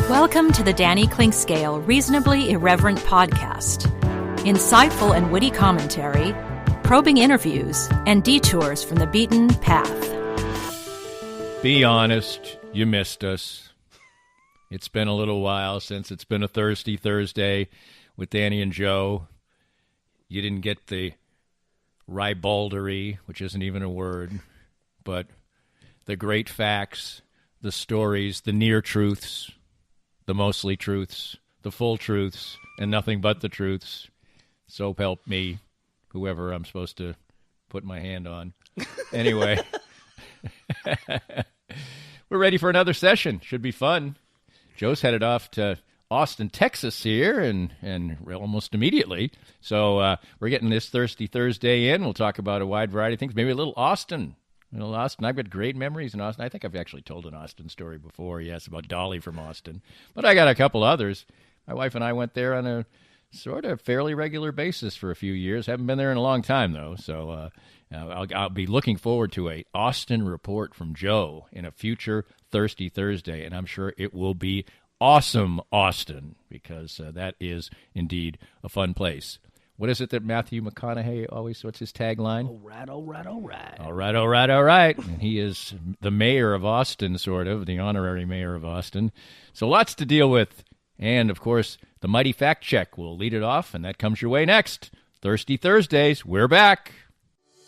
Welcome to the Danny Clinkscale Reasonably Irreverent podcast. Insightful and witty commentary, probing interviews, and detours from the beaten path. Be honest, you missed us. It's been a little while since it's been a Thirsty Thursday with Danny and Joe. You didn't get the ribaldry, which isn't even a word, but the great facts, the stories, the near truths, the mostly truths, the full truths, and nothing but the truths. So help me, whoever I'm supposed to put my hand on. Anyway, we're ready for another session. Should be fun. Joe's headed off to Austin, Texas here, and almost immediately. So we're getting this Thirsty Thursday in. We'll talk about a wide variety of things, maybe a little Austin. I've got great memories in Austin. I think I've actually told an Austin story before, yes, about Dolly from Austin. But I got a couple others. My wife and I went there on a sort of fairly regular basis for a few years. Haven't been there in a long time, though. So I'll be looking forward to a Austin report from Joe in a future Thirsty Thursday. And I'm sure it will be awesome, Austin, because that is indeed a fun place. What is it that Matthew McConaughey always, what's his tagline? All right, all right, all right. All right, all right, all right. And he is the mayor of Austin, sort of, the honorary mayor of Austin. So lots to deal with. And, of course, the mighty fact check will lead it off, and that comes your way next. Thirsty Thursdays, we're back.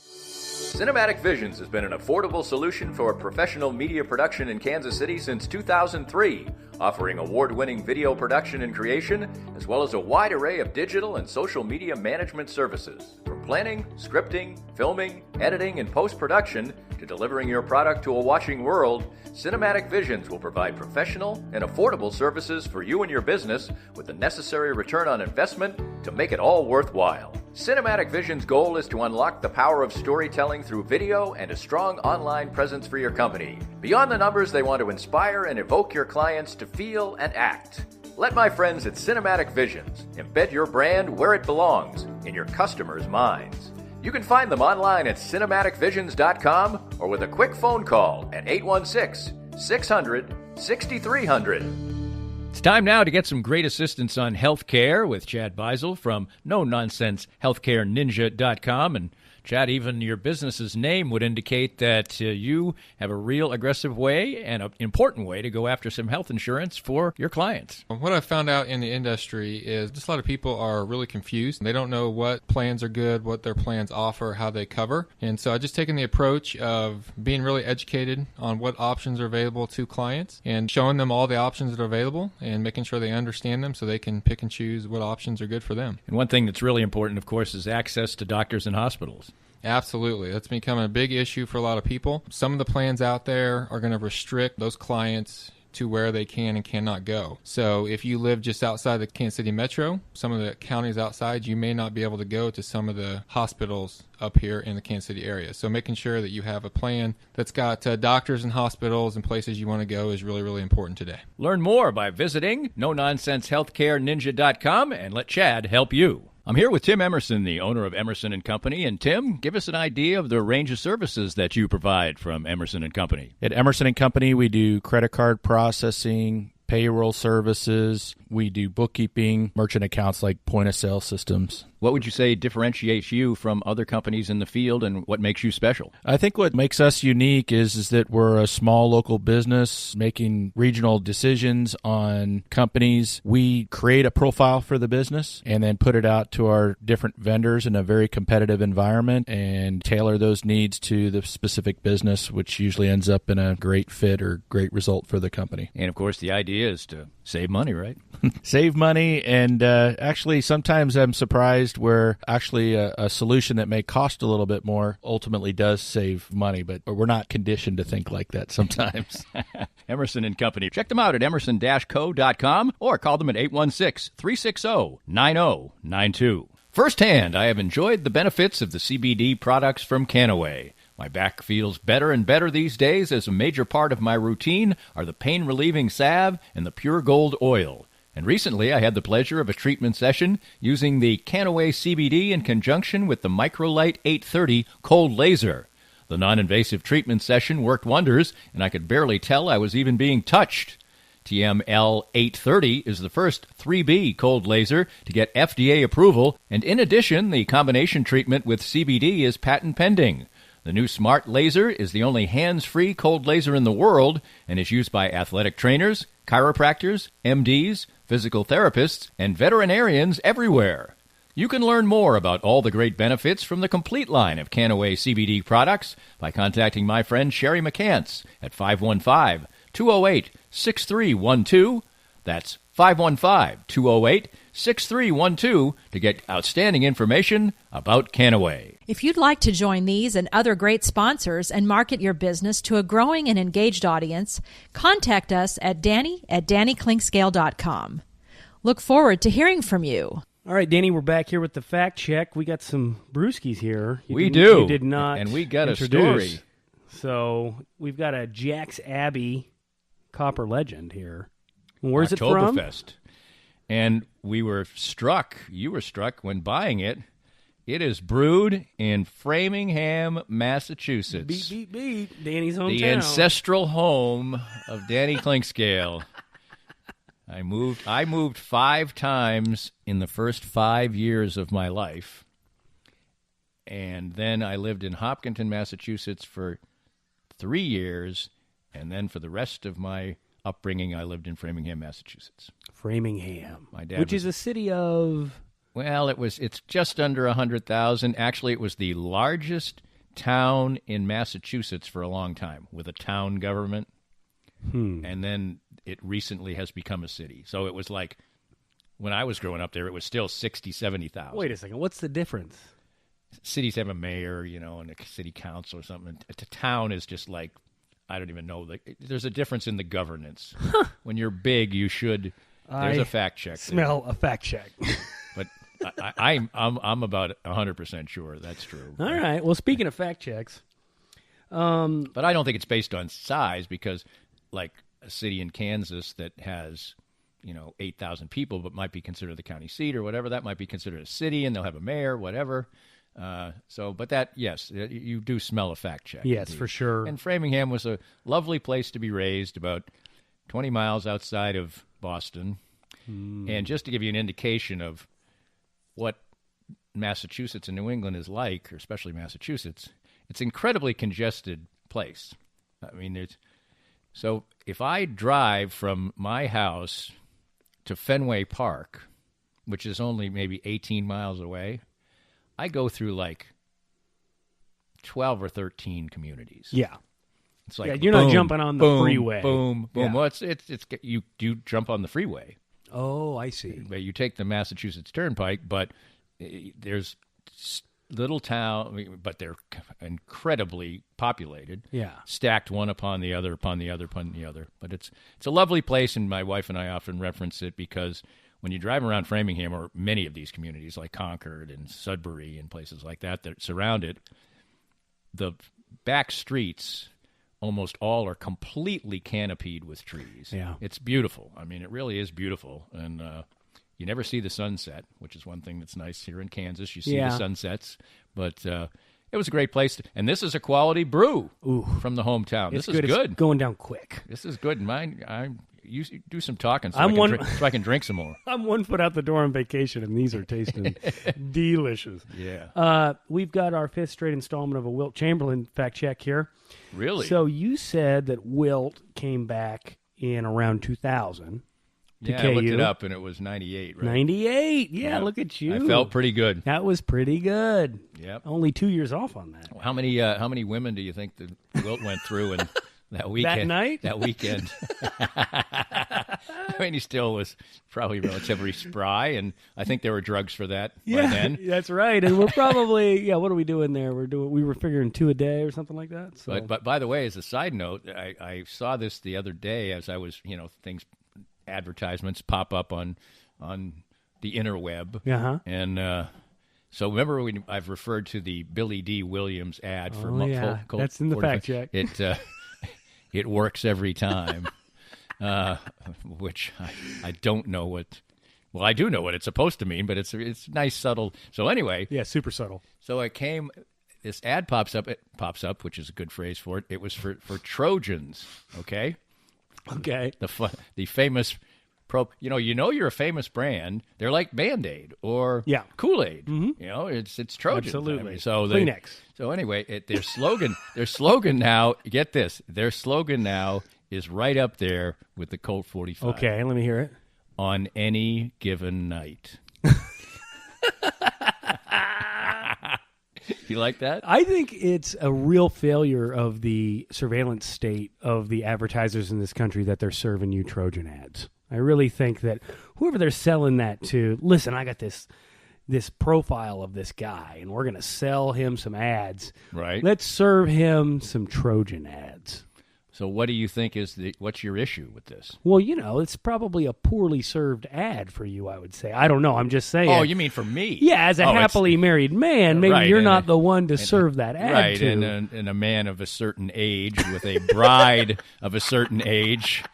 Cinematic Visions has been an affordable solution for professional media production in Kansas City since 2003, offering award-winning video production and creation, as well as a wide array of digital and social media management services. From planning, scripting, filming, editing, and post-production, to delivering your product to a watching world, Cinematic Visions will provide professional and affordable services for you and your business with the necessary return on investment to make it all worthwhile. Cinematic Vision's goal is to unlock the power of storytelling through video and a strong online presence for your company. Beyond the numbers, they want to inspire and evoke your clients to feel and act. Let my friends at Cinematic Visions embed your brand where it belongs, in your customers' minds. You can find them online at cinematicvisions.com or with a quick phone call at 816-600-6300. It's time now to get some great assistance on healthcare with Chad Beisel from NoNonsenseHealthcareNinja.com. And Chad, even your business's name would indicate that you have a real aggressive way and an important way to go after some health insurance for your clients. What I've found out in the industry is just a lot of people are really confused. They don't know what plans are good, what their plans offer, how they cover. And so I've just taken the approach of being really educated on what options are available to clients and showing them all the options that are available and making sure they understand them so they can pick and choose what options are good for them. And one thing that's really important, of course, is access to doctors and hospitals. Absolutely. That's becoming a big issue for a lot of people. Some of the plans out there are going to restrict those clients to where they can and cannot go. So if you live just outside the Kansas City metro, some of the counties outside, you may not be able to go to some of the hospitals up here in the Kansas City area. So making sure that you have a plan that's got doctors and hospitals and places you want to go is really, really important today. Learn more by visiting NoNonsenseHealthcareNinja.com and let Chad help you. I'm here with Tim Emerson, the owner of Emerson & Company. And Tim, give us an idea of the range of services that you provide from Emerson & Company. At Emerson & Company, we do credit card processing, payroll services. We do bookkeeping, merchant accounts like point-of-sale systems. What would you say differentiates you from other companies in the field, and what makes you special? I think what makes us unique is that we're a small local business making regional decisions on companies. We create a profile for the business and then put it out to our different vendors in a very competitive environment and tailor those needs to the specific business, which usually ends up in a great fit or great result for the company. And, of course, the idea is to save money, right? Save money, and actually sometimes I'm surprised where actually a solution that may cost a little bit more ultimately does save money, but we're not conditioned to think like that sometimes. Emerson & Company. Check them out at emerson-co.com or call them at 816-360-9092. Firsthand, I have enjoyed the benefits of the CBD products from Canaway. My back feels better and better these days as a major part of my routine are the pain-relieving salve and the pure gold oil. And recently, I had the pleasure of a treatment session using the Canaway CBD in conjunction with the Microlight 830 cold laser. The non-invasive treatment session worked wonders, and I could barely tell I was even being touched. TML 830 is the first 3B cold laser to get FDA approval, and in addition, the combination treatment with CBD is patent pending. The new smart laser is the only hands-free cold laser in the world and is used by athletic trainers, chiropractors, MDs, physical therapists, and veterinarians everywhere. You can learn more about all the great benefits from the complete line of Canaway CBD products by contacting my friend Sherry McCants at 515-208-6312. That's 515-208-6312 to get outstanding information about Canaway. If you'd like to join these and other great sponsors and market your business to a growing and engaged audience, contact us at Danny@DannyKlinkscale.com. Look forward to hearing from you. All right, Danny, we're back here with the fact check. We got some brewskis here. We do. You did not and we got introduce. A story. So we've got a Jack's Abbey Copper Legend here. Where's it from? Oktoberfest. And you were struck when buying it. It is brewed in Framingham, Massachusetts. Beat. Danny's hometown. The ancestral home of Danny Klinkscale. I moved 5 times in the first 5 years of my life. And then I lived in Hopkinton, Massachusetts for 3 years. And then for the rest of my upbringing, I lived in Framingham, Massachusetts. Framingham. My dad which is a city of... Well, it's just under 100,000. Actually, it was the largest town in Massachusetts for a long time with a town government. And then it recently has become a city. So it was like, when I was growing up there, it was still 60, 70,000. Wait a second. What's the difference? Cities have a mayor, and a city council or something. A town is just like, I don't even know. There's a difference in the governance. When you're big, you should... There's a fact check. Smell a fact check. But I'm about 100% sure that's true. All right. Well, speaking of fact checks... But I don't think it's based on size because... like a city in Kansas that has, 8,000 people but might be considered the county seat or whatever, that might be considered a city and they'll have a mayor, whatever. But that, yes, you do smell a fact check. Yes, indeed. for sure. And Framingham was a lovely place to be raised, about 20 miles outside of Boston. And just to give you an indication of what Massachusetts and New England is like, or especially Massachusetts, it's an incredibly congested place. I mean, so if I drive from my house to Fenway Park, which is only maybe 18 miles away, I go through like 12 or 13 communities. Yeah. It's like you're boom, not jumping on the boom, freeway. Boom, boom. Yeah. Well, it's you jump on the freeway. Oh, I see. But you take the Massachusetts Turnpike, but there's little town, but they're incredibly populated. Yeah. Stacked one upon the other, upon the other, upon the other. But it's a lovely place, and my wife and I often reference it because when you drive around Framingham or many of these communities like Concord and Sudbury and places like that surround it, the back streets almost all are completely canopied with trees. Yeah. It's beautiful. I mean, it really is beautiful. And you never see the sunset, which is one thing that's nice here in Kansas. You see the sunsets. But it was a great place. And this is a quality brew from the hometown. This is good. It's going down quick. This is good. You do some talking so I can drink some more. I'm 1 foot out the door on vacation, and these are tasting delicious. Yeah. We've got our 5th straight installment of a Wilt Chamberlain fact check here. Really? So you said that Wilt came back in around 2000. Yeah, I looked it up, and it was 98, right? 98. Yeah, look at you. I felt pretty good. That was pretty good. Yep. Only 2 years off on that. How many women do you think that Wilt went through in that weekend? That night? That weekend. I mean, he still was probably relatively spry, and I think there were drugs for that by then. That's right. And we're probably, what are we doing there? We were figuring 2 a day or something like that. So. But by the way, as a side note, I saw this the other day as I was, advertisements pop up on the interweb. Uh-huh. And so remember I've referred to the Billy Dee Williams ad for that's in the fact check. It works every time. Which I don't know what. Well, I do know what it's supposed to mean, but it's nice, subtle. So anyway, super subtle. So it came. this ad pops up. It pops up, which is a good phrase for it. It was for Trojans. Okay. Okay. The famous you're a famous brand. They're like Band-Aid or Kool-Aid. It's Trojans. Absolutely. I mean, so Kleenex. So anyway, their slogan now, get this, their slogan now is right up there with the Colt 45. Okay, let me hear it. On any given night. You like that? I think it's a real failure of the surveillance state of the advertisers in this country that they're serving you Trojan ads. I really think that whoever they're selling that to, listen, I got this profile of this guy, and we're going to sell him some ads. Right. Let's serve him some Trojan ads. So what do you think what's your issue with this? Well, it's probably a poorly served ad for you, I would say. I don't know. I'm just saying. Oh, you mean for me? Yeah, as a happily married man, maybe you're not the one to serve that ad to. Right, and a man of a certain age with a bride of a certain age.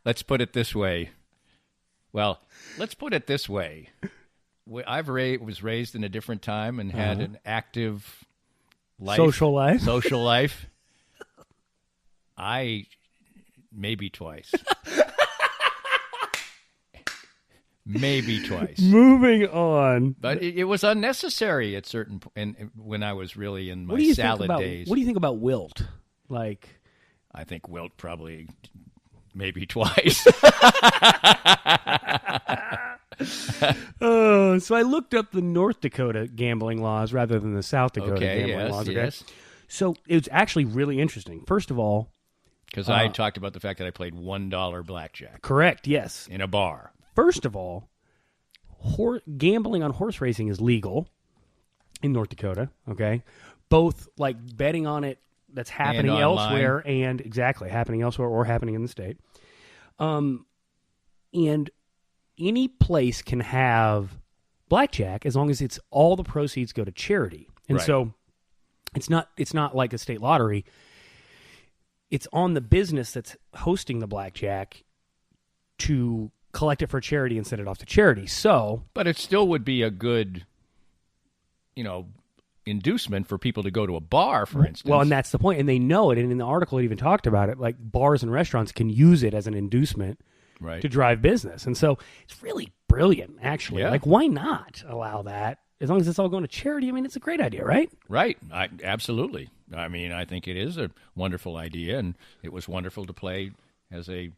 Let's put it this way. Well, let's put it this way. I was raised in a different time and had an active life. Social life. Maybe twice. Maybe twice. Moving on. But it was unnecessary at certain and when I was really in my salad days. What do you think about Wilt? I think Wilt probably maybe twice. So I looked up the North Dakota gambling laws rather than the South Dakota gambling laws. Okay, yes. So it was actually really interesting. First of all, because I talked about the fact that I played $1 blackjack. Correct. Yes. In a bar. First of all, gambling on horse racing is legal in North Dakota. Okay, both like betting on it that's happening elsewhere and happening elsewhere or happening in the state. And any place can have blackjack as long as all the proceeds go to charity. And so it's not like a state lottery. It's on the business that's hosting the blackjack to collect it for charity and send it off to charity. But it still would be a good, inducement for people to go to a bar, for instance. Well, and that's the point. And they know it. And in the article, it even talked about it. Like bars and restaurants can use it as an inducement to drive business. And so it's really brilliant, actually. Yeah. Like, why not allow that? As long as it's all going to charity, I mean, it's a great idea, right? Right. Absolutely. I mean, I think it is a wonderful idea, and it was wonderful to play as a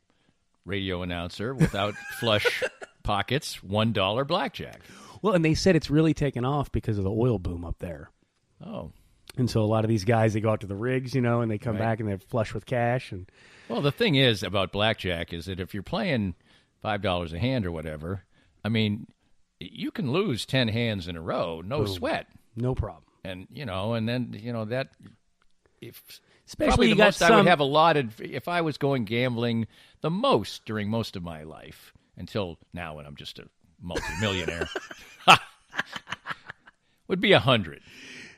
radio announcer without flush pockets, $1 blackjack. Well, and they said it's really taken off because of the oil boom up there. Oh. And so a lot of these guys, they go out to the rigs, and they come back and they're flush with cash. And well, the thing is about blackjack is that if you're playing $5 a hand or whatever, I mean, you can lose 10 hands in a row, no sweat. No problem. And, and then, that... Especially the most I would have allotted if I was going gambling the most during most of my life until now when I'm just a multimillionaire would be 100.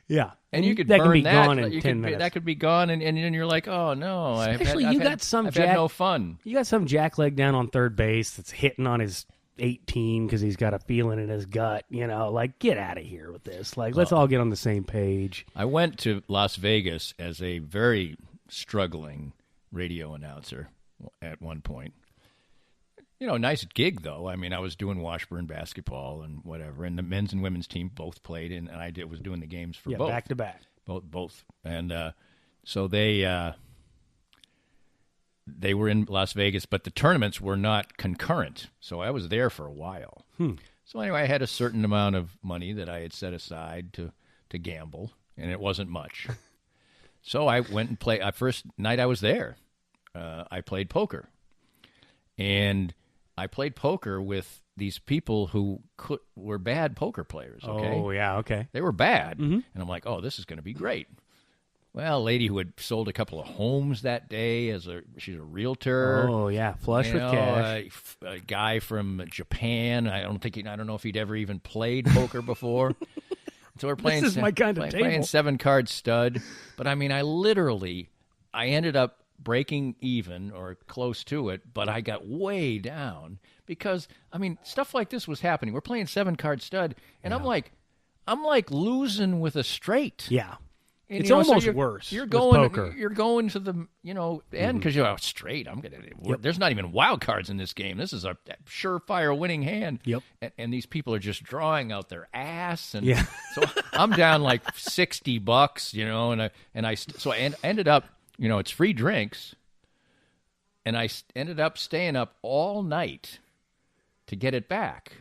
Yeah, and you could that burn can be that. Gone in 10 minutes. That could be gone, and then you're like, oh no! I've had no fun. You got some jackleg down on third base that's hitting on his 18 because he's got a feeling in his gut. Like get out of here with this. Like let's all get on the same page. I went to Las Vegas as a very struggling radio announcer at one point. Nice gig, though. I mean, I was doing Washburn basketball and whatever, and the men's and women's team both played, and I was doing the games for both. Back to back. Both. And so they were in Las Vegas, but the tournaments were not concurrent, so I was there for a while. So anyway, I had a certain amount of money that I had set aside to gamble, and it wasn't much. So I went and played. First night I was there, I played poker. And I played poker with these people who were bad poker players, okay? Oh, yeah, okay. They were bad. Mm-hmm. And I'm like, oh, this is going to be great. Well, a lady who had sold a couple of homes that day, she's a realtor. Oh, yeah, flush with cash. A guy from Japan. I don't know if he'd ever even played poker before. So we're playing. This is my kind of table. Playing 7-card stud. But, I mean, I ended up breaking even or close to it, but I got way down because, I mean, stuff like this was happening. We're playing 7-card stud, and I'm like losing with a straight. Yeah. And, it's almost worse. You're with going. poker. You're going to the end because you're straight. There's not even wild cards in this game. This is a surefire winning hand. Yep. And these people are just drawing out their ass. And Yeah. so I'm down like $60, and I ended up, it's free drinks, and I ended up staying up all night to get it back.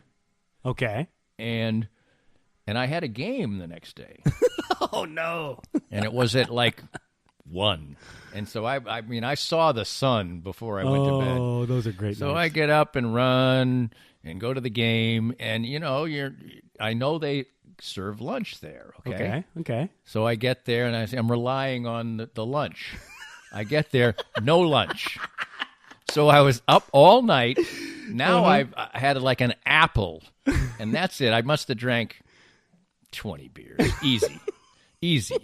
Okay. And I had a game the next day. Oh, no. And it was at like 1. And so I saw the sun before I went to bed. Oh, those are great. So nights. I get up and run and go to the game, and I know they serve lunch there. Okay. So I get there and I'm relying on the lunch. I get there, no lunch. So I was up all night. Now I had like an apple, and that's it. I must have drank 20 beers. Easy.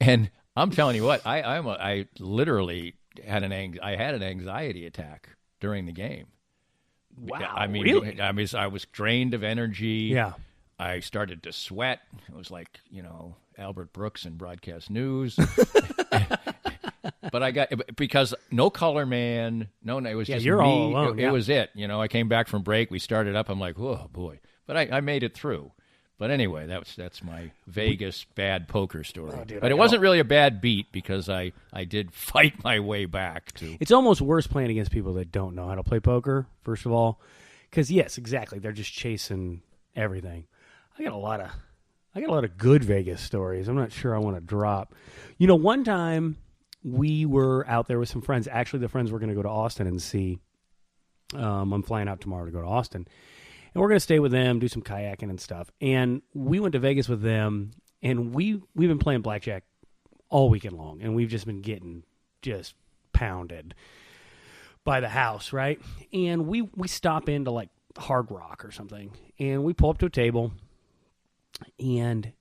And I'm telling you what, I literally had an anxiety attack during the game. Wow. I mean, really? I was drained of energy. Yeah. I started to sweat. It was like, Albert Brooks in broadcast news. But because no color man, no, it was just you're me. all alone. It was it. I came back from break. We started up. I'm like, oh boy. But I made it through. But anyway, that's my Vegas bad poker story. Oh, dude, but it wasn't really a bad beat because I did fight my way back to. It's almost worse playing against people that don't know how to play poker, first of all. Because, yes, exactly. They're just chasing everything. I got a lot of good Vegas stories. I'm not sure I want to drop. One time we were out there with some friends. Actually, the friends were going to go to Austin and see. I'm flying out tomorrow to go to Austin. And we're going to stay with them, do some kayaking and stuff. And we went to Vegas with them, and we've been playing blackjack all weekend long, and we've just been getting just pounded by the house, right? And we stop into like Hard Rock or something, and we pull up to a table, and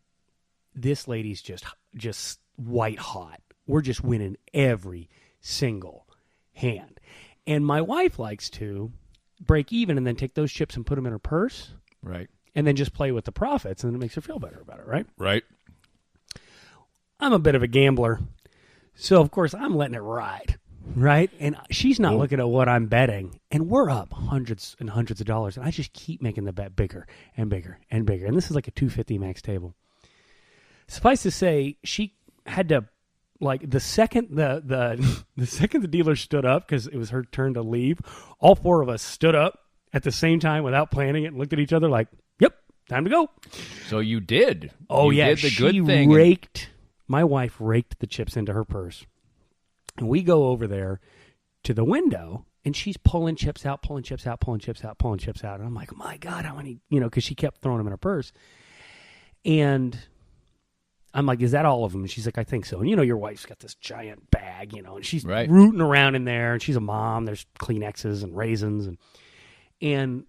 this lady's just white hot. We're just winning every single hand. And my wife likes to break even and then take those chips and put them in her purse. Right. And then just play with the profits, and it makes her feel better about it, right? Right. I'm a bit of a gambler, so of course I'm letting it ride, right? And she's not looking at what I'm betting, and we're up hundreds and hundreds of dollars, and I just keep making the bet bigger and bigger and bigger. And this is like a 250 max table. Suffice to say, she had to, like, the second the dealer stood up, because it was her turn to leave, all four of us stood up at the same time without planning it and looked at each other like, yep, time to go. So you did. Oh, you yeah. did the good thing. My wife raked the chips into her purse. And we go over there to the window, and she's pulling chips out. And I'm like, my God, how many, because she kept throwing them in her purse. And I'm like, is that all of them? And she's like, I think so. And your wife's got this giant bag, and she's rooting around in there, and she's a mom. There's Kleenexes and raisins. And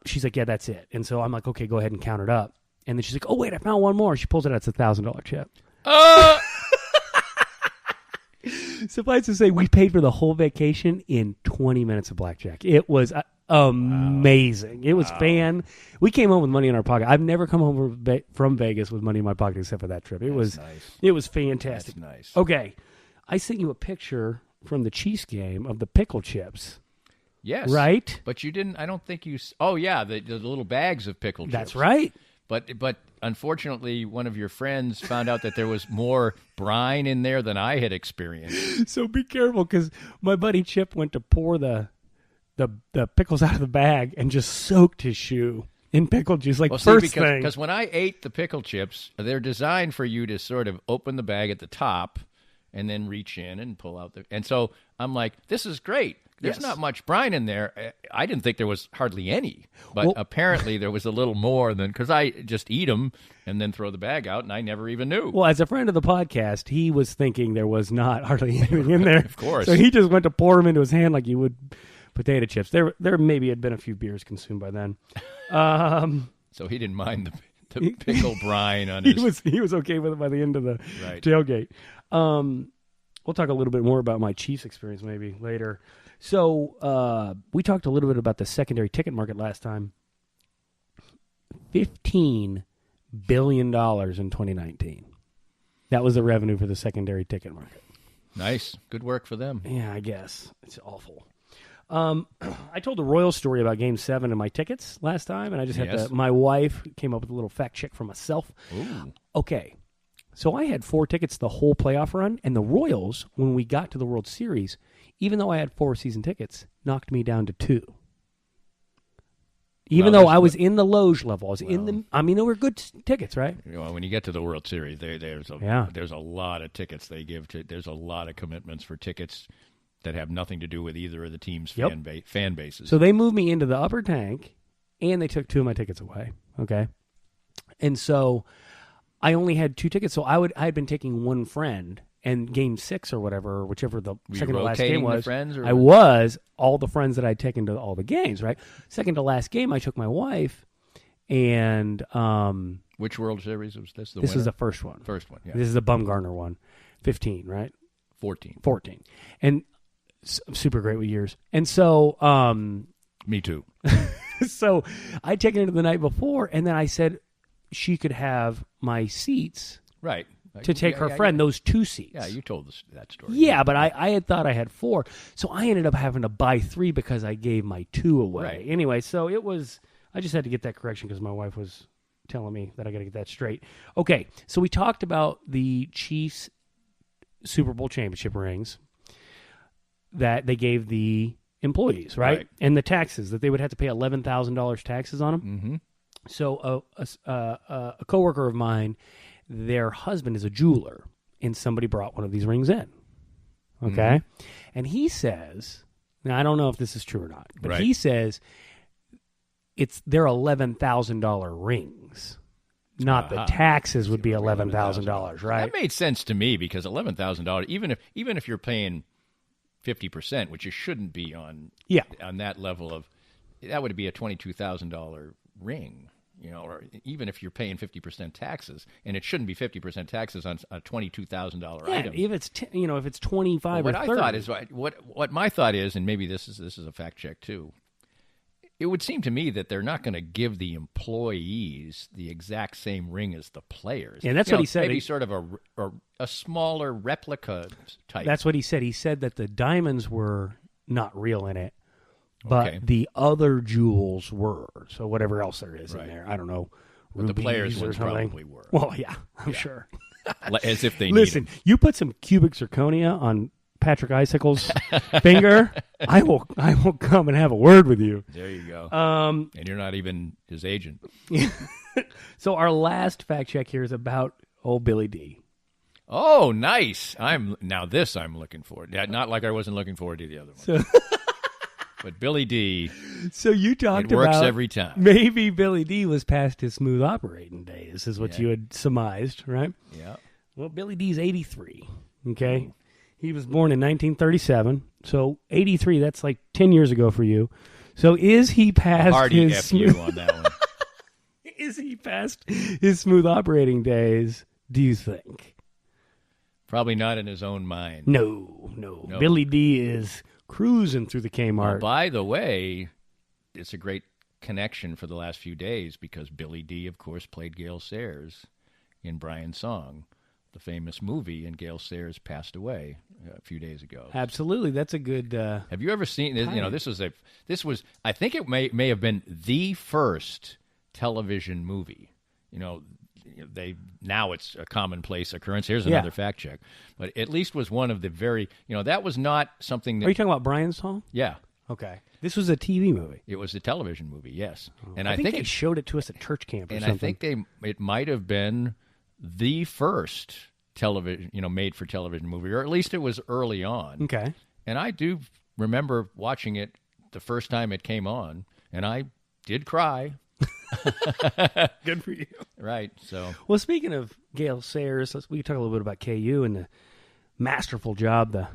she's like, yeah, that's it. And so I'm like, okay, go ahead and count it up. And then she's like, oh, wait, I found one more. She pulls it out. It's a $1,000 chip. Suffice to say, we paid for the whole vacation in 20 minutes of blackjack. It was amazing. It was We came home with money in our pocket. I've never come home from Vegas with money in my pocket except for that trip. It was fantastic. That's nice. Okay, I sent you a picture from the Chiefs game of the pickle chips. Yes. Right? But you didn't. I don't think you. Oh yeah, the little bags of pickle chips. That's right. But unfortunately, one of your friends found out that there was more brine in there than I had experienced. So be careful, because my buddy Chip went to pour the pickles out of the bag and just soaked his shoe in pickle juice. Like, because when I ate the pickle chips, they're designed for you to sort of open the bag at the top and then reach in and pull out and so I'm like, this is great. There's not much brine in there. I didn't think there was hardly any, but apparently there was a little more than, because I just eat them and then throw the bag out, and I never even knew. Well, as a friend of the podcast, he was thinking there was not hardly anything in there. Of course. So he just went to pour them into his hand like you would potato chips. There maybe had been a few beers consumed by then. So he didn't mind the pickle brine on his... He was okay with it by the end of the tailgate. We'll talk a little bit more about my Chiefs experience maybe later. So we talked a little bit about the secondary ticket market last time. $15 billion in 2019. That was the revenue for the secondary ticket market. Nice. Good work for them. Yeah, I guess. It's awful. I told the Royals story about Game 7 and my tickets last time, and I just had to... My wife came up with a little fact check for myself. Ooh. Okay, so I had 4 tickets the whole playoff run, and the Royals, when we got to the World Series, even though I had 4 season tickets, knocked me down to 2. Even though I was in the Loge level. I was in the... I mean, they were good tickets, right? Well, when you get to the World Series, there's a lot of tickets they give to... There's a lot of commitments for tickets that have nothing to do with either of the team's fan bases. So they moved me into the upper tank, and they took 2 of my tickets away. Okay, and so I only had 2 tickets. So I had been taking one friend, and Game 6 or whatever, whichever the second to last game was, I was all the friends that I'd taken to all the games. Right, second to last game, I took my wife, and which World Series was this? This was the first one. First one. Yeah. This is the Bumgarner one, 15, right? 14, and. Super great with years. And so... Me too. So I'd taken her the night before, and then I said she could have my seats right to take her friend, those 2 seats. Yeah, you told us that story. Yeah, but I had thought I had 4. So I ended up having to buy 3 because I gave my 2 away. Right. Anyway, so it was... I just had to get that correction because my wife was telling me that I got to get that straight. Okay, so we talked about the Chiefs Super Bowl championship rings that they gave the employees, right? And the taxes, that they would have to pay $11,000 taxes on them. Mm-hmm. So a coworker of mine, their husband is a jeweler, and somebody brought one of these rings in. Okay? And he says, now I don't know if this is true or not, but he says they're $11,000 rings. Not the taxes would be $11,000, right? That made sense to me because $11,000, even if you're paying 50%, which you shouldn't be on that level of, that would be a $22,000 ring, or even if you're paying 50% taxes, and it shouldn't be 50% taxes on a $22,000 item. If it's if it's 25 or 30. What I thought is what my thought is, and maybe this is a fact check too. It would seem to me that they're not going to give the employees the exact same ring as the players. Yeah, that's what he said. Maybe sort of a smaller replica type. That's what he said. He said that the diamonds were not real in it, but the other jewels were. So whatever else there is in there, I don't know. But the players ones probably were. Well, yeah, I'm sure. As if they listen. You put some cubic zirconia on Patrick Icicle's finger, I will come and have a word with you. There you go. And you're not even his agent. So our last fact check here is about old Billy Dee. Oh, nice. I'm looking forward. Yeah, not like I wasn't looking forward to the other one. But Billy Dee. So you talked it works about every time. Maybe Billy Dee was past his smooth operating days, is what you had surmised, right? Yeah. Well, Billy Dee's 83. Okay. He was born in 1937, so 83, that's like 10 years ago for you. So is he past Hardy his F you on that one. Is he past his smooth operating days, do you think? Probably not in his own mind. No. Billy Dee is cruising through the Kmart. Well, by the way, it's a great connection for the last few days because Billy Dee, of course, played Gale Sayers in Brian's Song, the famous movie, and Gale Sayers passed away a few days ago. Absolutely, that's a good. Have you ever seen? This was. I think it may have been the first television movie. Now it's a commonplace occurrence. Here's another fact check, but at least was one of the very. That was not something that. Are you talking about Brian's Song? Yeah. Okay. This was a TV movie. It was a television movie. Yes, and I think they showed it to us at church camp or something. And I think it might have been the first television, made for television movie, or at least it was early on. Okay. And I do remember watching it the first time it came on, and I did cry. Good for you. Right. So. Well, speaking of Gale Sayers, we can talk a little bit about KU and the masterful job the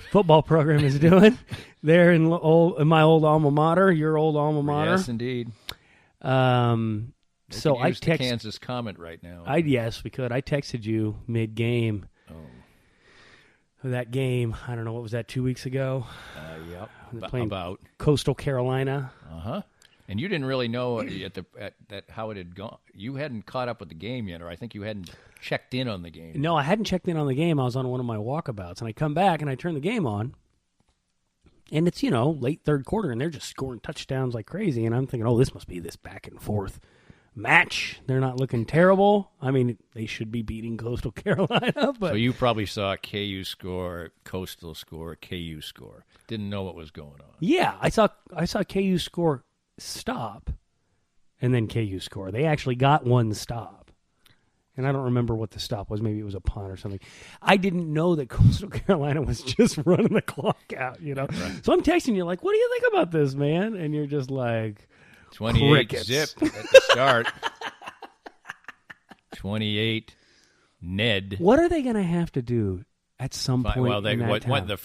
football program is doing there in my old alma mater, your old alma mater. Yes, indeed. So I texted Kansas comment right now. Yes, we could. I texted you mid-game. That game, I don't know, what was that, 2 weeks ago? Yep. Playing about Coastal Carolina. Uh-huh. And you didn't really know at how it had gone. You hadn't caught up with the game yet, or I think you hadn't checked in on the game. No, I hadn't checked in on the game. I was on one of my walkabouts, and I come back and I turn the game on, and it's, late third quarter, and they're just scoring touchdowns like crazy, and I'm thinking, oh, this must be this back and forth match. They're not looking terrible. I mean, they should be beating Coastal Carolina. But so you probably saw KU score, Coastal score, KU score. Didn't know what was going on. Yeah, I saw KU score stop, and then KU score. They actually got one stop, and I don't remember what the stop was. Maybe it was a punt or something. I didn't know that Coastal Carolina was just running the clock out, Right. So I'm texting you like, what do you think about this, man? And you're just like, 28 crickets. Zip at the start. 28 Ned. What are they going to have to do at some point Well, in that town? the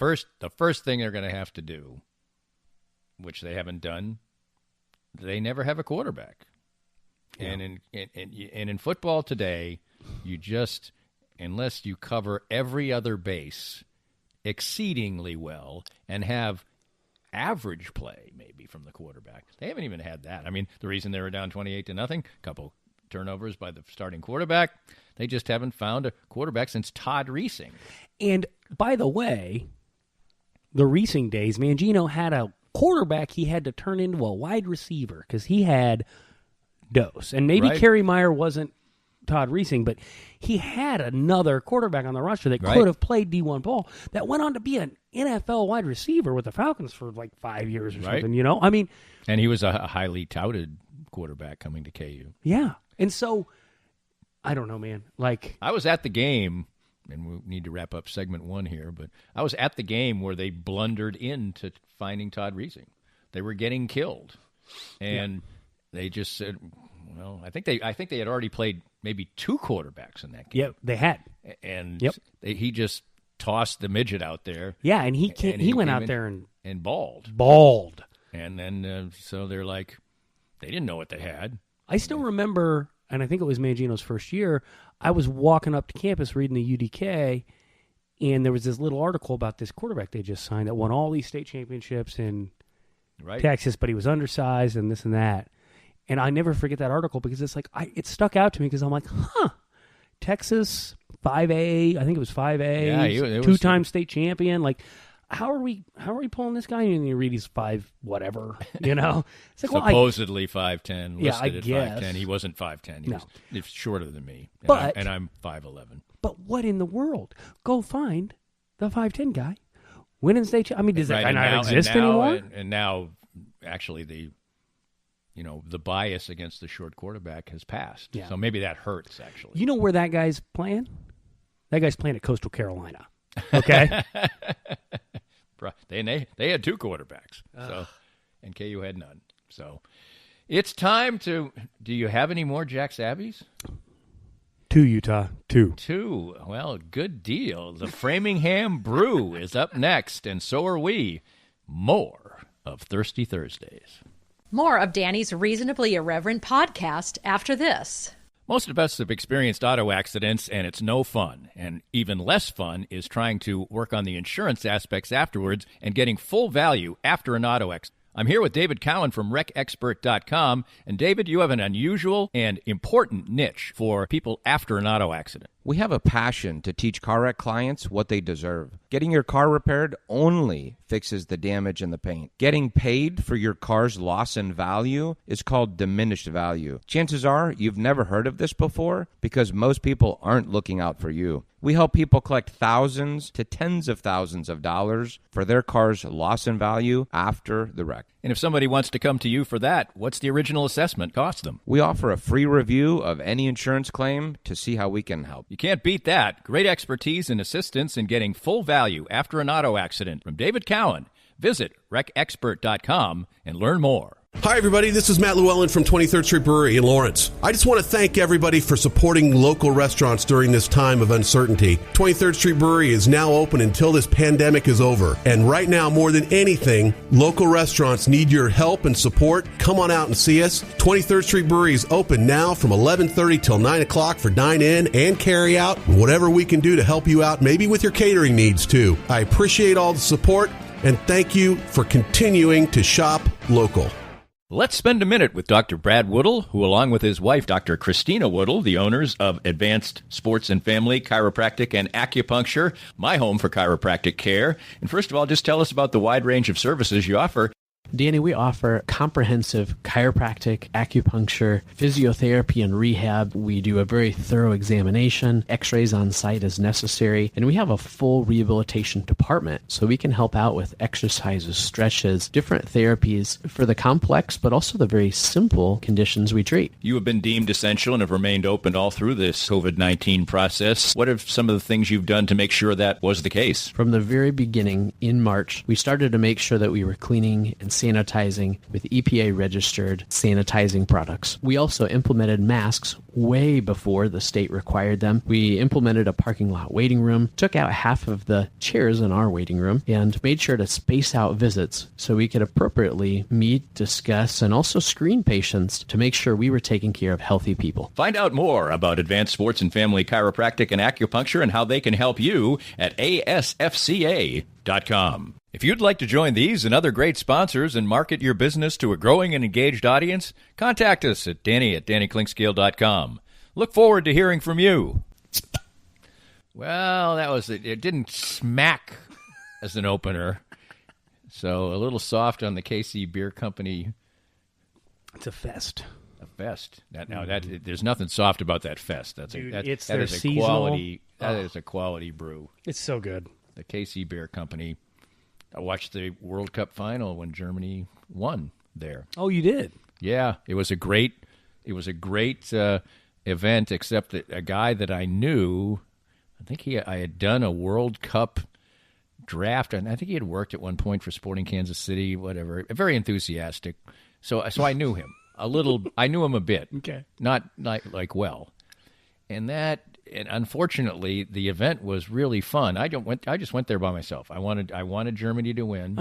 first thing they're going to have to do, which they haven't done, they never have a quarterback. Yeah. And in football today, you just, unless you cover every other base exceedingly well and have average play maybe from the quarterback, they haven't even had that. I mean, the reason they were down 28-0, a couple turnovers by the starting quarterback, they just haven't found a quarterback since Todd Reesing. And by the way, the Reesing days, Mangino had a quarterback he had to turn into a wide receiver because he had Dose. And maybe Right. Kerry Meyer wasn't Todd Reesing, but he had another quarterback on the roster that Right. could have played D1 ball that went on to be an NFL wide receiver with the Falcons for like 5 years or Right. something, I mean. And he was a highly touted quarterback coming to KU. Yeah. And so, I don't know, man. Like, I was at the game, and we need to wrap up segment 1 here, but I was at the game where they blundered into finding Todd Reesing. They were getting killed. And they just said, well, I think they had already played maybe 2 quarterbacks in that game. yeah, they had. And Yep. he just tossed the midget out there. Yeah, and he went came out in there and balled. And then so they're like, they didn't know what they had. I still remember, and I think it was Mangino's first year, I was walking up to campus reading the UDK, and there was this little article about this quarterback they just signed that won all these state championships in Right. Texas, but he was undersized and this and that. And I never forget that article because it's like, it stuck out to me because I'm like, Texas, 5A, I think it was 5A, Yeah, it was 2-time state champion. Like, how are we pulling this guy? And you read he's 5 whatever, It's like, Supposedly 5'10", Yeah, I listed at guess. 5'10". He wasn't 5'10". He No. was shorter than me. But- and I'm 5'11". But what in the world? Go find the 5'10" guy. Winning state. I mean, does that guy not exist anymore? And now, actually, the bias against the short quarterback has passed. Yeah. So maybe that hurts, actually. You know where that guy's playing? That guy's playing at Coastal Carolina. Okay. They had 2 quarterbacks, and KU had none. So it's time to. Do you have any more Jack Sabbies? 2, Utah. 2. 2. Well, good deal. The Framingham Brew is up next, and so are we. More of Thirsty Thursdays. More of Danny's Reasonably Irreverent podcast after this. Most of us have experienced auto accidents, and it's no fun. And even less fun is trying to work on the insurance aspects afterwards and getting full value after an auto accident. I'm here with David Cowan from WreckExpert.com. And David, you have an unusual and important niche for people after an auto accident. We have a passion to teach car wreck clients what they deserve. Getting your car repaired only fixes the damage and the paint. Getting paid for your car's loss in value is called diminished value. Chances are you've never heard of this before because most people aren't looking out for you. We help people collect thousands to tens of thousands of dollars for their car's loss in value after the wreck. And if somebody wants to come to you for that, what's the original assessment cost them? We offer a free review of any insurance claim to see how we can help. You can't beat that. Great expertise and assistance in getting full value after an auto accident from David Cowan. Visit WreckExpert.com and learn more. Hi, everybody. This is Matt Llewellyn from 23rd Street Brewery in Lawrence. I just want to thank everybody for supporting local restaurants during this time of uncertainty. 23rd Street Brewery is now open until this pandemic is over. And right now, more than anything, local restaurants need your help and support. Come on out and see us. 23rd Street Brewery is open now from 11:30 till 9 o'clock for dine-in and carry-out. Whatever we can do to help you out, maybe with your catering needs, too. I appreciate all the support, and thank you for continuing to shop local. Let's spend a minute with Dr. Brad Woodle, who, along with his wife, Dr. Christina Woodle, the owners of Advanced Sports and Family Chiropractic and Acupuncture, my home for chiropractic care. And first of all, just tell us about the wide range of services you offer. Danny, we offer comprehensive chiropractic, acupuncture, physiotherapy, and rehab. We do a very thorough examination, x-rays on site as necessary, and we have a full rehabilitation department, so we can help out with exercises, stretches, different therapies for the complex, but also the very simple conditions we treat. You have been deemed essential and have remained open all through this COVID-19 process. What are some of the things you've done to make sure that was the case? From the very beginning, in March, we started to make sure that we were cleaning and sanitizing with EPA-registered sanitizing products. We also implemented masks way before the state required them. We implemented a parking lot waiting room, took out half of the chairs in our waiting room, and made sure to space out visits so we could appropriately meet, discuss, and also screen patients to make sure we were taking care of healthy people. Find out more about Advanced Sports and Family Chiropractic and Acupuncture and how they can help you at asfca.com. If you'd like to join these and other great sponsors and market your business to a growing and engaged audience, contact us at danny@dannyclinkscale.com. Look forward to hearing from you. Well, that was it. It didn't smack as an opener, so a little soft on the KC Beer Company. It's a fest. A fest. There's nothing soft about that fest. It's that their is a seasonal quality. That is a quality brew. It's so good. The KC Beer Company. I watched the World Cup final when Germany won there. Oh, you did? Yeah, it was a great event. Except that a guy that I knew, I had done a World Cup draft, and I think he had worked at one point for Sporting Kansas City, whatever. Very enthusiastic. So I knew him a little. I knew him a bit. Okay, not like well, And unfortunately, the event was really fun. I just went there by myself. I wanted Germany to win,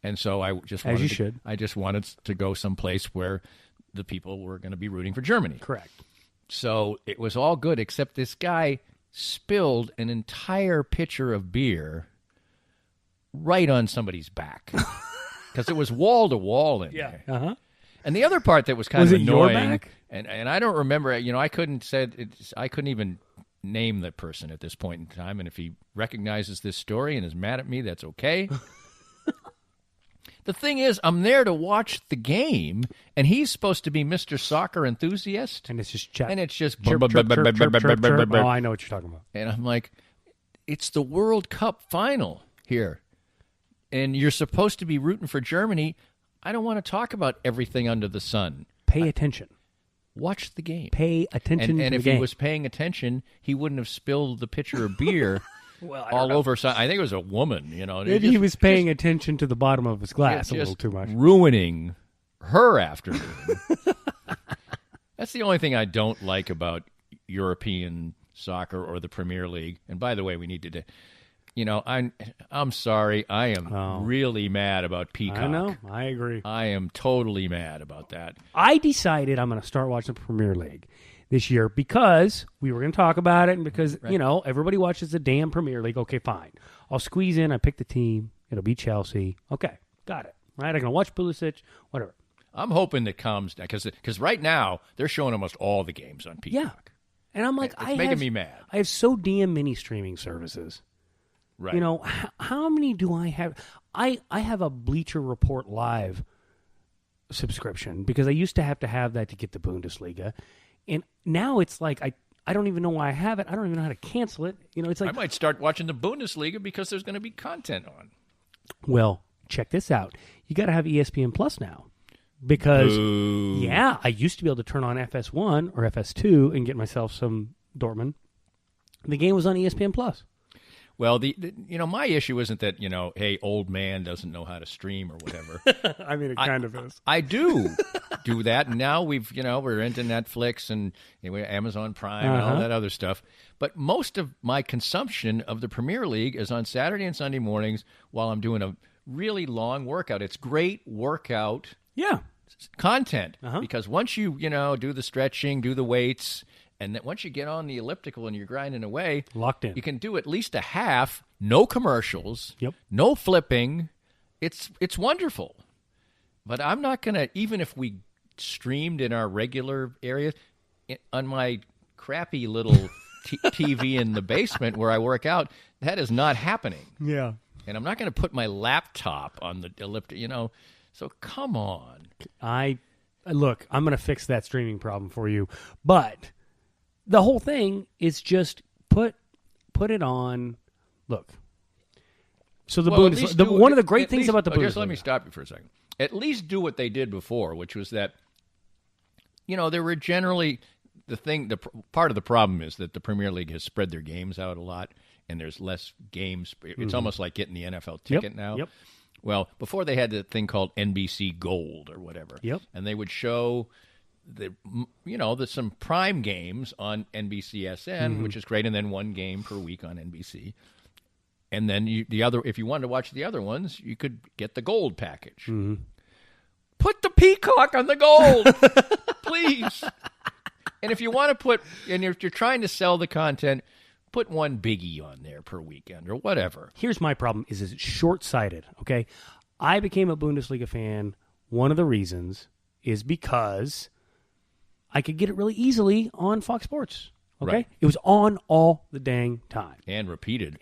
and so I just wanted to go someplace where the people were going to be rooting for Germany. Correct. So it was all good, except this guy spilled an entire pitcher of beer right on somebody's back because it was wall to wall in there. Uh-huh. And the other part that was kind of annoying, your back? And I don't remember. I couldn't even name the person at this point in time. And if he recognizes this story and is mad at me, that's okay. The thing is, I'm there to watch the game, and he's supposed to be Mr. Soccer Enthusiast. And it's just chat. And it's just chirp, chirp, chirp, chirp, chirp, chirp. Oh, I know what you're talking about. And I'm like, it's the World Cup final here, and you're supposed to be rooting for Germany. I don't want to talk about everything under the sun. Pay attention. Watch the game. Pay attention to the game. And if he was paying attention, he wouldn't have spilled the pitcher of beer all over. I think it was a woman. Maybe he was paying attention to the bottom of his glass a little too much. Ruining her afternoon. That's the only thing I don't like about European soccer or the Premier League. And by the way, we need to... I'm sorry. I am really mad about Peacock. I know. I agree. I am totally mad about that. I decided I'm going to start watching the Premier League this year because we were going to talk about it and because, everybody watches the damn Premier League. Okay, fine. I'll squeeze in. I pick the team. It'll be Chelsea. Okay, got it. Right? I'm going to watch Pulisic, whatever. I'm hoping it calms down because right now they're showing almost all the games on Peacock. Yeah. And I'm like, it's making me mad. I have so damn many streaming services. Right. How many do I have? I have a Bleacher Report Live subscription because I used to have that to get the Bundesliga. And now it's like I don't even know why I have it. I don't even know how to cancel it. It's like I might start watching the Bundesliga because there's going to be content on. Well, check this out. You got to have ESPN Plus now. Because, I used to be able to turn on FS1 or FS2 and get myself some Dortmund. The game was on ESPN Plus. Well, my issue isn't that, hey, old man doesn't know how to stream or whatever. I mean, it kind of is. I do that. And now we're into Netflix and Amazon Prime and all that other stuff. But most of my consumption of the Premier League is on Saturday and Sunday mornings while I'm doing a really long workout. It's great workout content because once you, do the stretching, do the weights, and then once you get on the elliptical and you're grinding away, locked in, you can do at least a half, no commercials, no flipping. It's wonderful. But I'm not going to, even if we streamed in our regular area, on my crappy little TV in the basement where I work out, that is not happening. Yeah. And I'm not going to put my laptop on the elliptic, so come on. Look, I'm going to fix that streaming problem for you. But the whole thing is just put it on. Look. So the Bundesliga, one of the great things about the Bundesliga. Just let me stop you for a second. At least do what they did before, which was that, there were generally part of the problem is that the Premier League has spread their games out a lot, and there's less games. It's almost like getting the NFL ticket now. Yep. Well, before they had the thing called NBC Gold or whatever. Yep. And they would show some prime games on NBCSN, which is great, and then one game per week on NBC. And then if you wanted to watch the other ones, you could get the gold package. Mm-hmm. Put the Peacock on the gold, please. And if you want to and if you're trying to sell the content, put one biggie on there per weekend or whatever. Here's my problem: is it's short-sighted. Okay, I became a Bundesliga fan. One of the reasons is because I could get it really easily on Fox Sports. Okay, right. It was on all the dang time and repeated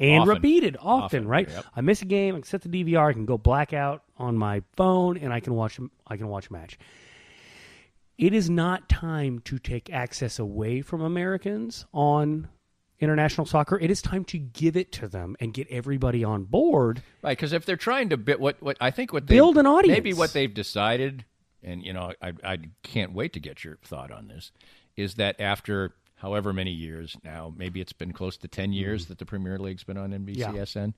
often. Right. Yep. I miss a game, I can set the DVR, I can go blackout on my phone, and I can watch a match. It is not time to take access away from Americans on international soccer. It is time to give it to them and get everybody on board. Right, because if they're trying to build an audience, maybe what they've decided, and I can't wait to get your thought on this, is that after however many years now, maybe it's been close to 10 years that the Premier League's been on NBCSN,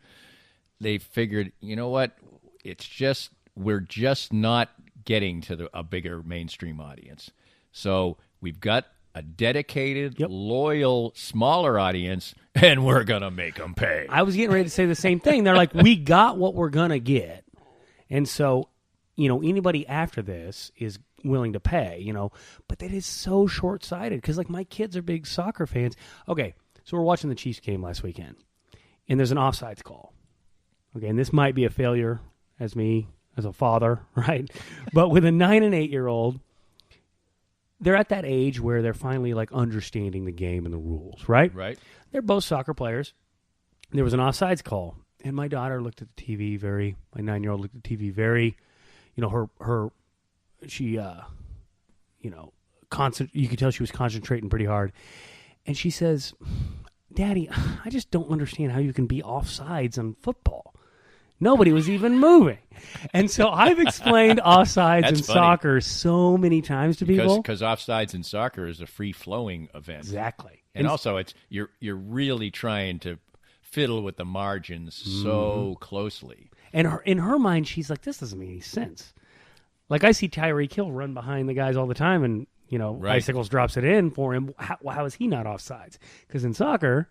they figured, you know what, we're just not getting to a bigger mainstream audience. So we've got a dedicated, loyal, smaller audience, and we're going to make them pay. I was getting ready to say the same thing. They're like, we got what we're going to get. And so, anybody after this is willing to pay, but that is so short-sighted because, my kids are big soccer fans. Okay, so we're watching the Chiefs game last weekend, and there's an offsides call. Okay, and this might be a failure as a father, right? But with a 9 and 8-year-old, they're at that age where they're finally understanding the game and the rules, right? Right. They're both soccer players. There was an offsides call, and my daughter looked at the TV my 9-year-old looked at the TV very, you could tell she was concentrating pretty hard. And she says, Daddy, I just don't understand how you can be offsides on football. Nobody was even moving. And so I've explained offsides in soccer so many times to people. Because offsides in soccer is a free-flowing event. Exactly. And also, you're really trying to fiddle with the margins so closely. And in her mind, she's like, this doesn't make any sense. I see Tyreek Hill run behind the guys all the time, and, Icicles drops it in for him. How is he not offsides? Because in soccer,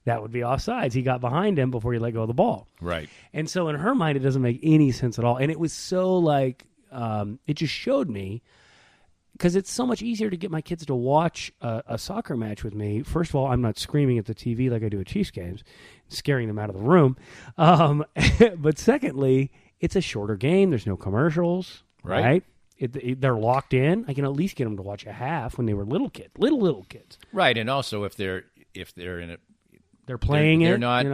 that would be offsides. He got behind him before he let go of the ball. Right. And so in her mind, it doesn't make any sense at all. And it was so it just showed me, because it's so much easier to get my kids to watch a soccer match with me. First of all, I'm not screaming at the TV like I do at Chiefs games, scaring them out of the room. But secondly, it's a shorter game. There's no commercials. Right? They're locked in. I can at least get them to watch a half when they were little kids. Right. And also if they're in it, they're playing they're not.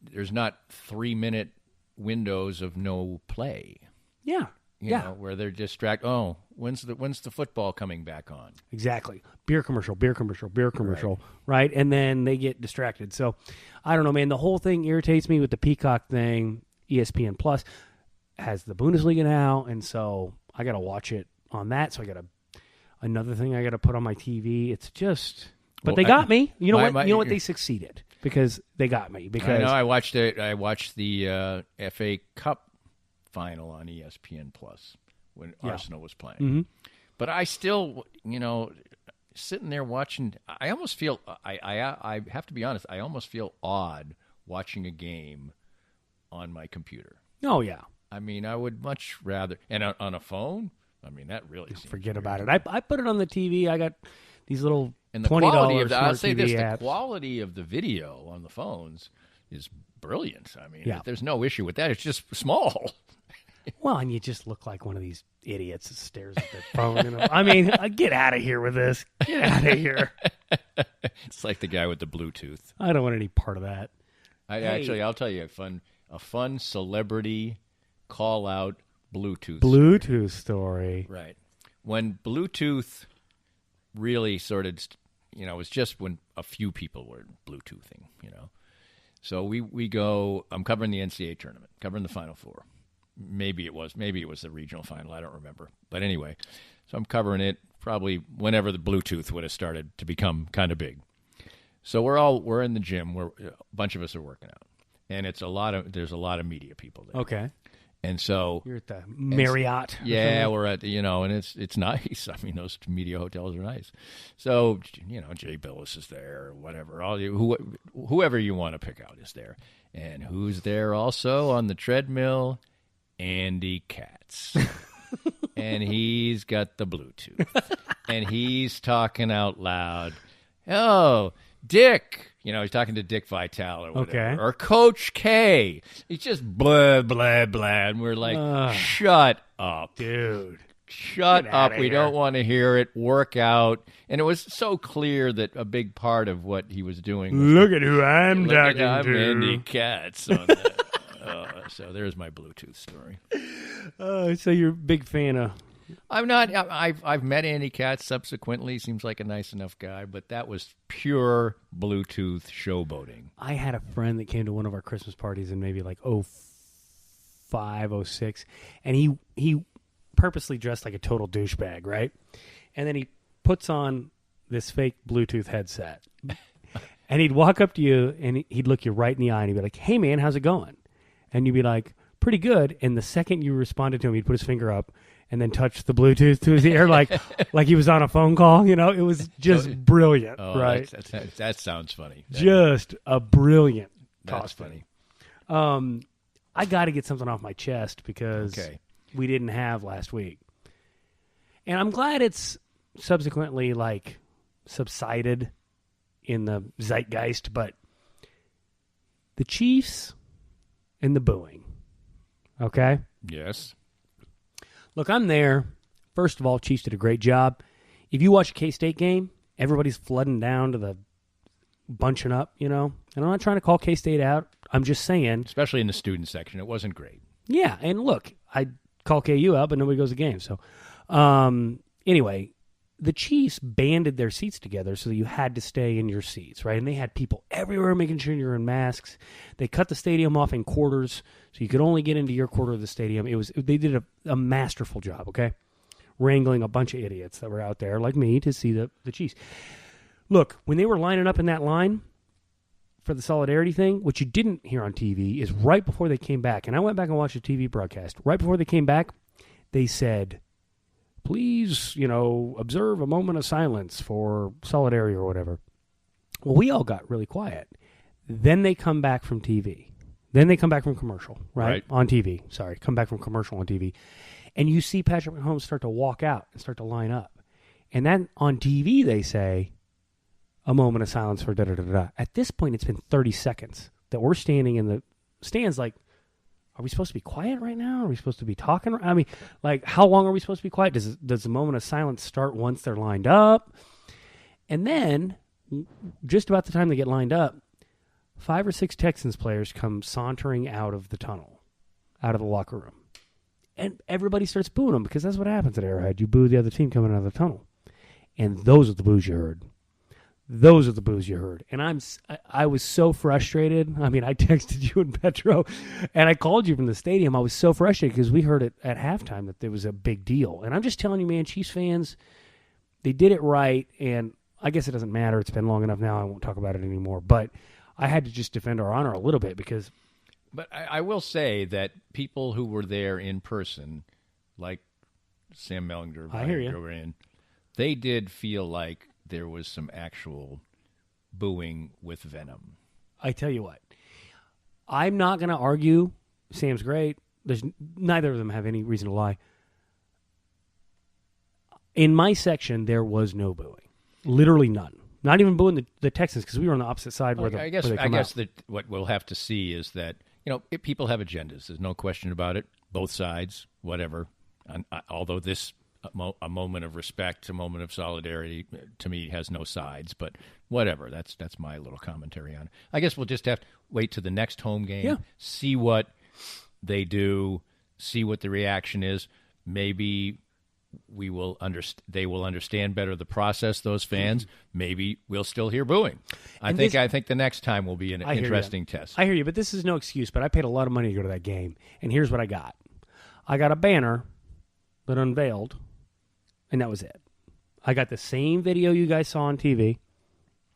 There's not 3-minute windows of no play. Yeah. Where they're distracted. Oh, when's the football coming back on? Exactly. Beer commercial, right? And then they get distracted. So, I don't know, man. The whole thing irritates me with the Peacock thing. ESPN Plus has the Bundesliga now, and so I got to watch it on that. So I got another thing I got to put on my TV. It's just, but they got me. You know what? They succeeded because they got me. Because I know I watched it. I watched the FA Cup final on ESPN Plus when Arsenal was playing. Mm-hmm. But I still, sitting there watching, I almost feel, I have to be honest, I almost feel odd watching a game on my computer. Oh, yeah. I mean, I would much rather, and on a phone, I mean, that really seems forget weird. about it. I put it on the TV. I got these little and the $20 quality of I'll say this, the quality of the video on the phones is brilliant. I mean, there's no issue with that. It's just small. Well, and you just look like one of these idiots that stares at their phone. You know? I mean, get out of here with this. Get out of here. It's like the guy with the Bluetooth. I don't want any part of that. Actually, I'll tell you a fun celebrity call-out Bluetooth story. Right. When Bluetooth really sort of, it was just when a few people were Bluetoothing, So we go, I'm covering the NCAA tournament, covering the Final Four. Maybe it was the regional final. I don't remember. But anyway, so I'm covering it probably whenever the Bluetooth would have started to become kind of big. So we're in the gym. A bunch of us are working out, and there's a lot of media people there. Okay. And so you're at the Marriott. Yeah, we're at and it's nice. I mean, those media hotels are nice. So Jay Billis is there, or whatever. Whoever you want to pick out is there, and who's there also on the treadmill? Andy Katz. And he's got the Bluetooth, and he's talking out loud. Oh, Dick. He's talking to Dick Vitale or whatever. Okay. Or Coach K. He's just blah, blah, blah. And we're like, shut up. Dude. Shut up. We don't want to hear it. Work out. And it was so clear that a big part of what he was doing was... Look at who I'm talking to. I'm Andy Katz on that. So there's my Bluetooth story. So you're a big fan of... I'm not. I've met Andy Katz subsequently. Seems like a nice enough guy, but that was pure Bluetooth showboating. I had a friend that came to one of our Christmas parties in maybe like 05, 06, and he purposely dressed like a total douchebag, right? And then he puts on this fake Bluetooth headset, and he'd walk up to you and he'd look you right in the eye and he'd be like, "Hey man, how's it going?" And you'd be like, "Pretty good." And the second you responded to him, he'd put his finger up and then touch the Bluetooth to his ear like he was on a phone call. It was just brilliant, right? That sounds funny. Just a brilliant That's costume. funny. I got to get something off my chest because we didn't have last week. And I'm glad it's subsequently subsided in the zeitgeist, but the Chiefs and the booing, okay? Yes. Look, I'm there. First of all, Chiefs did a great job. If you watch a K-State game, everybody's flooding down to the bunching up, And I'm not trying to call K-State out. I'm just saying. Especially in the student section. It wasn't great. Yeah, and look, I call KU out, but nobody goes to the game. So, anyway, the Chiefs banded their seats together so that you had to stay in your seats, right? And they had people everywhere making sure you're in masks. They cut the stadium off in quarters so you could only get into your quarter of the stadium. They did a masterful job, okay? Wrangling a bunch of idiots that were out there like me to see the Chiefs. Look, when they were lining up in that line for the solidarity thing, what you didn't hear on TV is right before they came back, and I went back and watched the TV broadcast. Right before they came back, they said, "Please, observe a moment of silence for solidarity," or whatever. Well, we all got really quiet. Then they come back from TV. Then they come back from commercial, right? On TV. Sorry, come back from commercial on TV. And you see Patrick Mahomes start to walk out and start to line up. And then on TV they say, "A moment of silence for da-da-da-da." At this point, it's been 30 seconds that we're standing in the stands like, are we supposed to be quiet right now? Are we supposed to be talking? I mean, how long are we supposed to be quiet? Does the moment of silence start once they're lined up? And then, just about the time they get lined up, 5 or 6 Texans players come sauntering out of the tunnel, out of the locker room. And everybody starts booing them because that's what happens at Arrowhead. You boo the other team coming out of the tunnel. And those are the boos you heard. Those are the boos you heard. And I was so frustrated. I mean, I texted you and Petro, and I called you from the stadium. I was so frustrated because we heard it at halftime that there was a big deal. And I'm just telling you, man, Chiefs fans, they did it right. And I guess it doesn't matter. It's been long enough now. I won't talk about it anymore. But I had to just defend our honor a little bit because... But I will say that people who were there in person, like Sam Mellinger, I hear you. They did feel like there was some actual booing with venom. I tell you what, I'm not going to argue Sam's great. There's neither of them have any reason to lie. In my section, there was no booing. Literally none. Not even booing the Texans because we were on the opposite side where I guess that what we'll have to see is that people have agendas. There's no question about it. Both sides, whatever. Although this a moment of respect, a moment of solidarity, to me has no sides. But whatever. That's my little commentary on it. I guess we'll just have to wait to the next home game, see what they do, see what the reaction is. Maybe they will understand better the process, those fans. Maybe we'll still hear booing. I think the next time will be an interesting test. I hear you, but this is no excuse. But I paid a lot of money to go to that game, and here's what I got. I got a banner that unveiled, and that was it. I got the same video you guys saw on TV.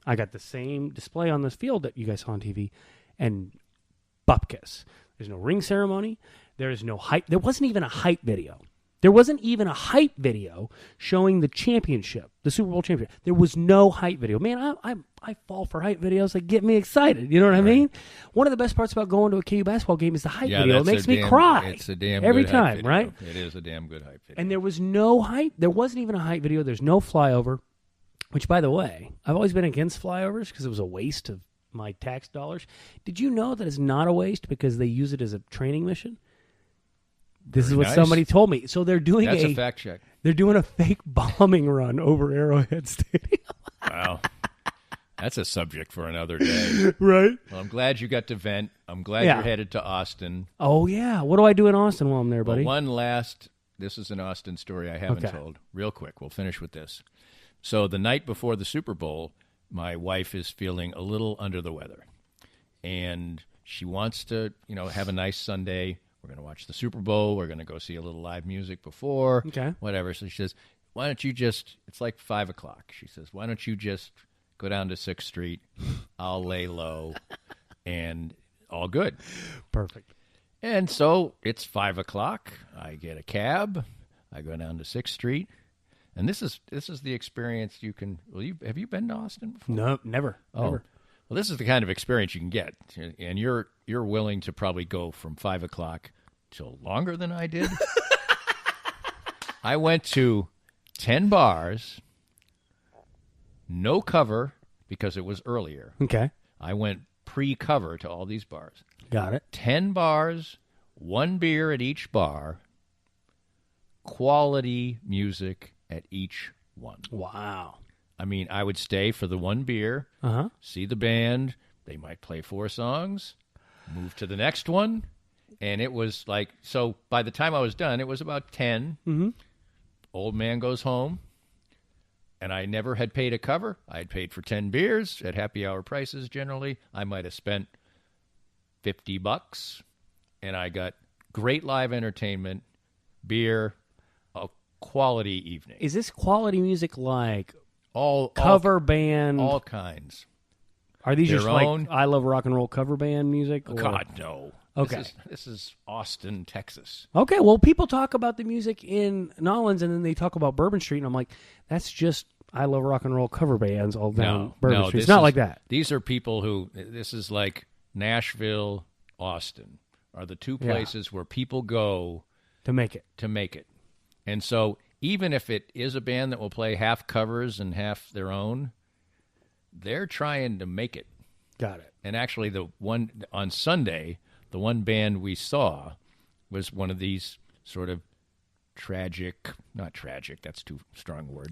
I got the same display on this field that you guys saw on TV, and bupkis. There's no ring ceremony. There's no hype. There wasn't even a hype video. There wasn't even a hype video showing the championship, the Super Bowl championship. There was no hype video. Man, I fall for hype videos that get me excited. You know what I mean? One of the best parts about going to a KU basketball game is the hype video. It makes me cry. It's a damn every good time, hype video. right? It is a damn good hype video. And there was no hype. There wasn't even a hype video. There's no flyover, which, by the way, I've always been against flyovers because it was a waste of my tax dollars. Did you know that it's not a waste because they use it as a training mission? This is what somebody told me. So they're doing That's a fact check. They're doing a fake bombing run over Arrowhead Stadium. Wow. That's a subject for another day. Right. Well, I'm glad you got to vent. I'm glad you're headed to Austin. Oh, yeah. What do I do in Austin while I'm there, buddy? Well, this is an Austin story I haven't told. Real quick. We'll finish with this. So the night before the Super Bowl, my wife is feeling a little under the weather. And she wants to, have a nice Sunday. We're going to watch the Super Bowl. We're going to go see a little live music before. Okay. Whatever. So she says, why don't you just, it's like 5 o'clock. She says, why don't you just go down to 6th Street. I'll lay low and all good. Perfect. And so it's 5 o'clock. I get a cab. I go down to 6th Street. And this is the experience you can, have you been to Austin before? No, never. Never. Well, this is the kind of experience you can get. And you're willing to probably go from 5 o'clock till longer than I did. I went to 10 bars, no cover because it was earlier. Okay. I went pre-cover to all these bars. Got it. 10 bars, 1 beer at each bar, quality music at each one. Wow. I mean, I would stay for the 1 beer, see the band. They might play 4 songs, move to the next one. And it was like, so by the time I was done, it was about 10. Mm-hmm. Old man goes home. And I never had paid a cover. I had paid for 10 beers at happy hour prices generally. I might have spent $50. And I got great live entertainment, beer, a quality evening. Is this quality music like all cover band? All kinds. Are these Their just own, like I Love Rock and Roll cover band music? Or? God, no. Okay. This is Austin, Texas. Okay, well, people talk about the music in Nolens, and then they talk about Bourbon Street, and I'm like, that's just I Love Rock and Roll cover bands all down Bourbon Street. It's not like that. These are people who, this is like Nashville, Austin, are the two places where people go to make it. And so even if it is a band that will play half covers and half their own, they're trying to make it. Got it. And actually, the one on Sunday, the one band we saw was one of these sort of not tragic, that's too strong a word,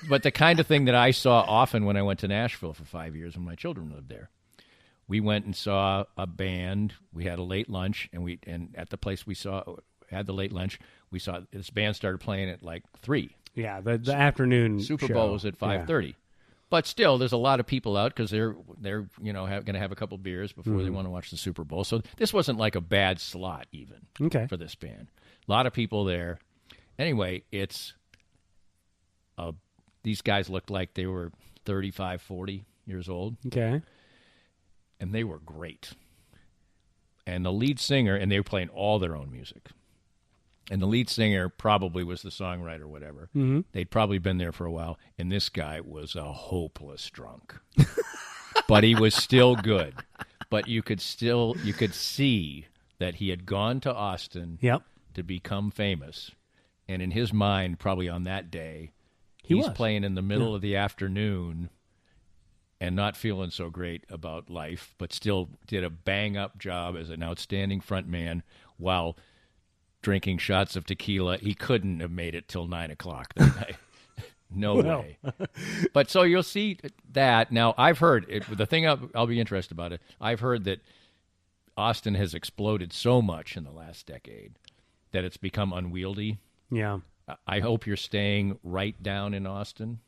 but the kind of thing that I saw often when I went to Nashville for 5 years when my children lived there. We went and saw a band. We had a late lunch, and at the place we had the late lunch, we saw this band started playing at like 3. Yeah, the afternoon Super show. Bowl was at 5:30. Yeah. But still, there's a lot of people out because they're going to have a couple beers before they want to watch the Super Bowl. So this wasn't like a bad slot even for this band. A lot of people there. Anyway, these guys looked like they were 35, 40 years old. Okay. And they were great. And the lead singer, and they were playing all their own music. And the lead singer probably was the songwriter or whatever. Mm-hmm. They'd probably been there for a while. And this guy was a hopeless drunk. But he was still good. But you could see that he had gone to Austin to become famous. And in his mind, probably on that day, he's playing in the middle of the afternoon and not feeling so great about life, but still did a bang-up job as an outstanding front man while drinking shots of tequila. He couldn't have made it till 9 o'clock that night. No way. But so you'll see that. Now, I've heard, the thing I'll be interested about it, I've heard that Austin has exploded so much in the last decade that it's become unwieldy. Yeah. I hope you're staying right down in Austin.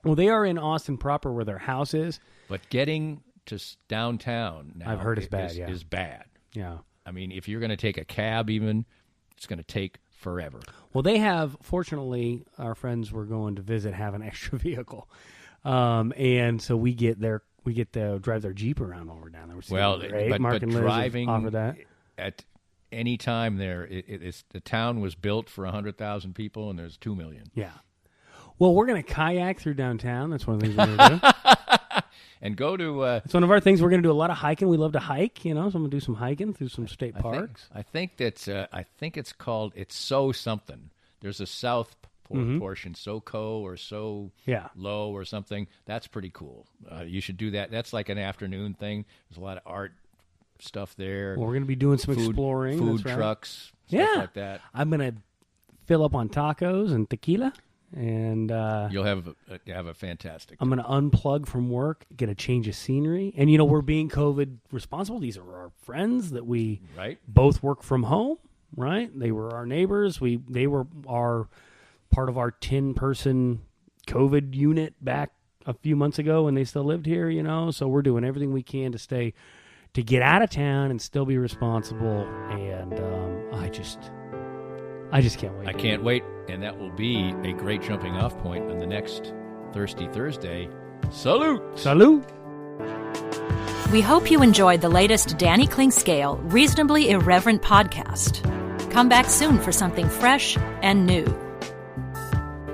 Well, they are in Austin proper where their house is. But getting to downtown now I've heard is bad. Is bad. Yeah. I mean, if you're going to take a cab even, it's going to take forever. Well, they have, fortunately, our friends we're going to visit have an extra vehicle. And so we get to drive their Jeep around while we're down there. Well, Mark and Liz driving offer that. at any time there, the town was built for 100,000 people, and there's 2 million. Yeah. Well, we're going to kayak through downtown. That's one of the things we're going to do. And go to... it's one of our things. We're going to do a lot of hiking. We love to hike, so I'm going to do some hiking through some state parks. I think it's called... It's So something. There's a south portion, SoCo or So Low or something. That's pretty cool. You should do that. That's like an afternoon thing. There's a lot of art stuff there. Well, we're going to be doing some exploring. Food trucks, stuff like that. I'm going to fill up on tacos and tequila. And you'll have a fantastic. I'm going to unplug from work, get a change of scenery, and we're being COVID responsible. These are our friends that we both work from home, right? They were our neighbors. They were our part of our 10-person COVID unit back a few months ago when they still lived here, So we're doing everything we can to get out of town and still be responsible. And I just can't wait. I can't wait. And that will be a great jumping off point on the next Thirsty Thursday. Salute! Salute! We hope you enjoyed the latest Danny Klingscale Reasonably Irreverent podcast. Come back soon for something fresh and new.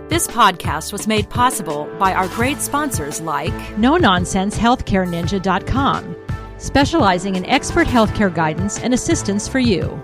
This podcast was made possible by our great sponsors like NoNonsenseHealthcareNinja.com, specializing in expert healthcare guidance and assistance for you.